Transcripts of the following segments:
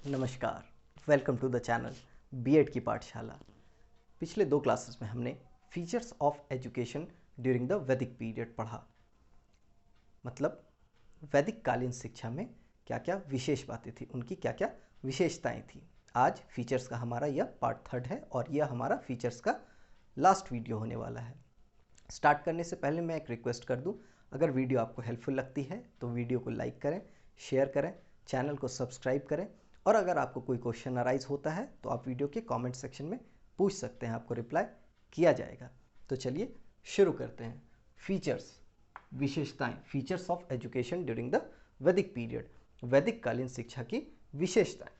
नमस्कार, welcome to the channel BEd की पाठशाला। पिछले 2 क्लासेस में हमने features of education during the Vedic period पढ़ा। मतलब वैदिक कालीन शिक्षा में क्या क्या विशेष बातें थी, उनकी क्या क्या विशेषताएं थी। आज फीचर्स का हमारा यह पार्ट 3 है और यह हमारा फीचर्स का लास्ट वीडियो होने वाला है। स्टार्ट करने से पहले मैं एक रिक्वेस्ट कर दूं, अगर वीडियो आपको हेल्पफुल लगती है तो वीडियो को लाइक करें, शेयर करें, चैनल को सब्सक्राइब करें और अगर आपको कोई क्वेश्चन अराइज होता है तो आप वीडियो के कमेंट सेक्शन में पूछ सकते हैं, आपको रिप्लाई किया जाएगा। तो चलिए शुरू करते हैं। फीचर्स, विशेषताएं, features of education during the Vedic period, वैदिक कालीन शिक्षा की विशेषताएं।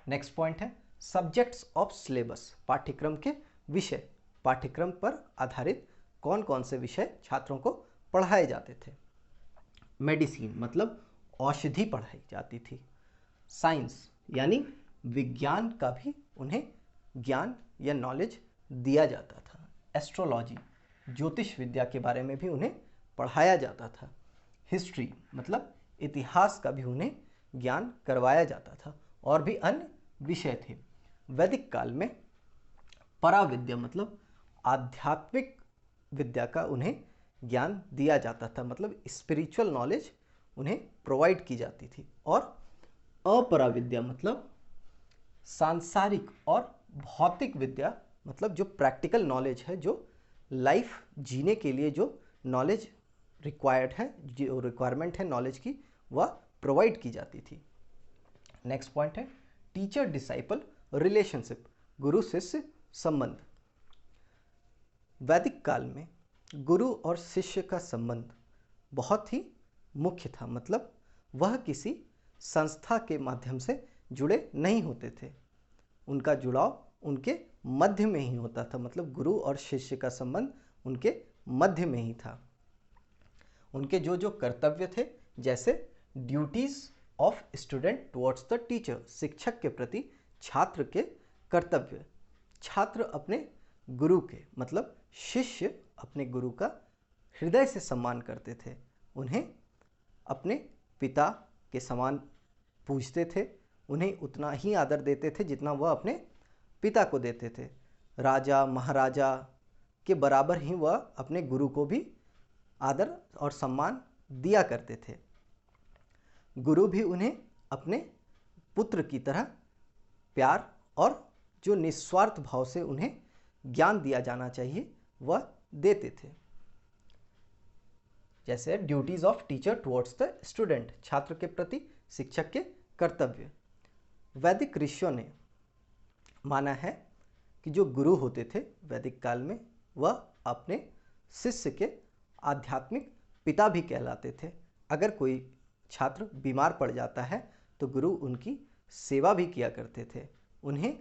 नेक्स्ट पॉइंट है सब्जेक्ट्स ऑफ सिलेबस, पाठ्यक्रम के विषय। पाठ्यक्रम पर आधारित कौन कौन से विषय छात्रों को पढ़ाए जाते थे। मेडिसिन मतलब औषधि पढ़ाई जाती थी। साइंस यानी विज्ञान का भी उन्हें ज्ञान या नॉलेज दिया जाता था। एस्ट्रोलॉजी, ज्योतिष विद्या के बारे में भी उन्हें पढ़ाया जाता था। हिस्ट्री मतलब इतिहास का भी उन्हें ज्ञान करवाया जाता था और भी अन्य विषय थे। वैदिक काल में पराविद्या मतलब आध्यात्मिक विद्या का उन्हें ज्ञान दिया जाता था, मतलब स्पिरिचुअल नॉलेज उन्हें प्रोवाइड की जाती थी। और अपराविद्या मतलब सांसारिक और भौतिक विद्या, मतलब जो प्रैक्टिकल नॉलेज है, जो लाइफ जीने के लिए जो नॉलेज रिक्वायर्ड है, जो रिक्वायरमेंट है नॉलेज की, वह प्रोवाइड की जाती थी। नेक्स्ट पॉइंट है टीचर डिसाइपल रिलेशनशिप, गुरु शिष्य संबंध। वैदिक काल में गुरु और शिष्य का संबंध बहुत ही मुख्य था, मतलब वह किसी संस्था के माध्यम से जुड़े नहीं होते थे, उनका जुड़ाव उनके मध्य में ही होता था, मतलब गुरु और शिष्य का संबंध उनके मध्य में ही था। उनके जो जो कर्तव्य थे, जैसे duties of student towards the teacher, शिक्षक के प्रति छात्र के कर्तव्य। छात्र अपने गुरु के, मतलब शिष्य अपने गुरु का हृदय से सम्मान करते थे, उन्हें अपने पिता के समान पूजते थे, उन्हें उतना ही आदर देते थे जितना वह अपने पिता को देते थे। राजा महाराजा के बराबर ही वह अपने गुरु को भी आदर और सम्मान दिया करते थे। गुरु भी उन्हें अपने पुत्र की तरह प्यार और जो निस्वार्थ भाव से उन्हें ज्ञान दिया जाना चाहिए वह देते थे। जैसे duties of teacher towards the student, छात्र के प्रति शिक्षक के कर्तव्य। वैदिक ऋषियों ने माना है कि जो गुरु होते थे वैदिक काल में, वह अपने शिष्य के आध्यात्मिक पिता भी कहलाते थे। अगर कोई छात्र बीमार पड़ जाता है तो गुरु उनकी सेवा भी किया करते थे, उन्हें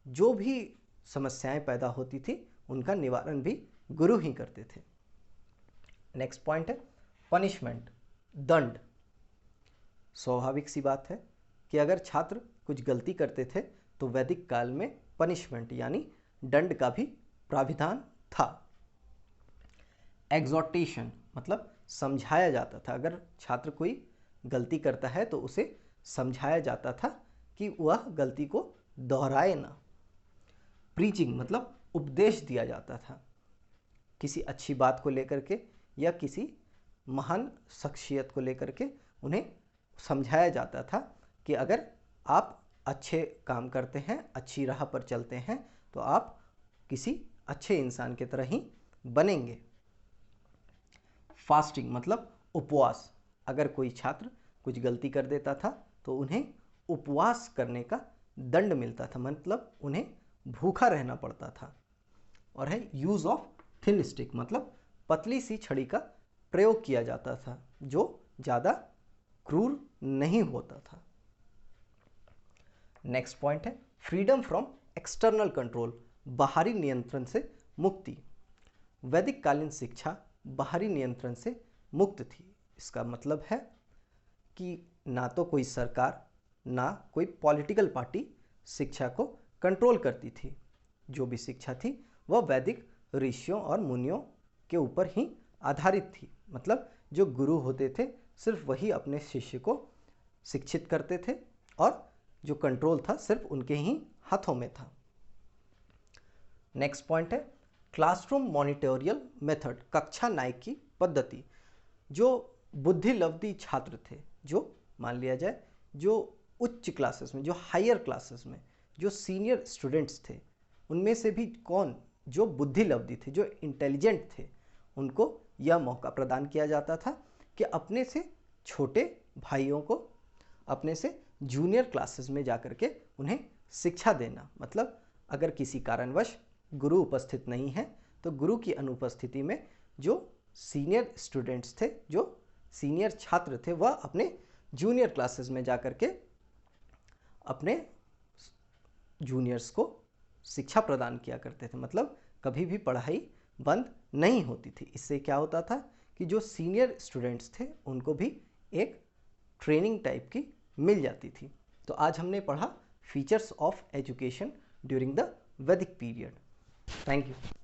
जो भी समस्याएं पैदा होती थी उनका निवारण भी गुरु ही करते थे। नेक्स्ट पॉइंट है पनिशमेंट, दंड। स्वाभाविक सी बात है कि अगर छात्र कुछ गलती करते थे तो वैदिक काल में पनिशमेंट यानी दंड का भी प्राविधान था। एग्जॉर्टेशन मतलब समझाया जाता था, अगर छात्र कोई गलती करता है तो उसे समझाया जाता था कि वह गलती को दोहराए ना। प्रीचिंग मतलब उपदेश दिया जाता था, किसी अच्छी बात को लेकर के या किसी महान शख्सियत को लेकर के उन्हें समझाया जाता था कि अगर आप अच्छे काम करते हैं, अच्छी राह पर चलते हैं तो आप किसी अच्छे इंसान की तरह ही बनेंगे। फास्टिंग मतलब उपवास, अगर कोई छात्र कुछ गलती कर देता था तो उन्हें उपवास करने का दंड मिलता था, मतलब उन्हें भूखा रहना पड़ता था। और है यूज ऑफ थिन स्टिक, मतलब पतली सी छड़ी का प्रयोग किया जाता था जो ज़्यादा क्रूर नहीं होता था। नेक्स्ट पॉइंट है फ्रीडम फ्रॉम एक्सटर्नल कंट्रोल, बाहरी नियंत्रण से मुक्ति। वैदिक कालीन शिक्षा बाहरी नियंत्रण से मुक्त थी। इसका मतलब है कि ना तो कोई सरकार ना कोई पॉलिटिकल पार्टी शिक्षा को कंट्रोल करती थी। जो भी शिक्षा थी वह वैदिक ऋषियों और मुनियों के ऊपर ही आधारित थी, मतलब जो गुरु होते थे सिर्फ वही अपने शिष्य को शिक्षित करते थे और जो कंट्रोल था सिर्फ उनके ही हाथों में था। नेक्स्ट पॉइंट है क्लासरूम मॉनिटोरियल मेथड, कक्षा नायकी पद्धति। जो बुद्धिलब्धि छात्र थे, जो मान लिया जाए जो उच्च क्लासेस में, जो हायर क्लासेस में, जो सीनियर स्टूडेंट्स थे, उनमें से भी कौन जो बुद्धिलब्धि थे, जो इंटेलिजेंट थे, उनको यह मौका प्रदान किया जाता था कि अपने से छोटे भाइयों को अपने से जूनियर क्लासेस में जाकर के उन्हें शिक्षा देना। मतलब अगर किसी कारणवश गुरु उपस्थित नहीं है तो गुरु की अनुपस्थिति में जो सीनियर स्टूडेंट्स थे, जो सीनियर छात्र थे, वह अपने जूनियर क्लासेस में जाकर के अपने जूनियर्स को शिक्षा प्रदान किया करते थे। मतलब कभी भी पढ़ाई बंद नहीं होती थी। इससे क्या होता था कि जो सीनियर स्टूडेंट्स थे उनको भी एक ट्रेनिंग टाइप की मिल जाती थी। तो आज हमने पढ़ा features of education during the Vedic period. Thank you.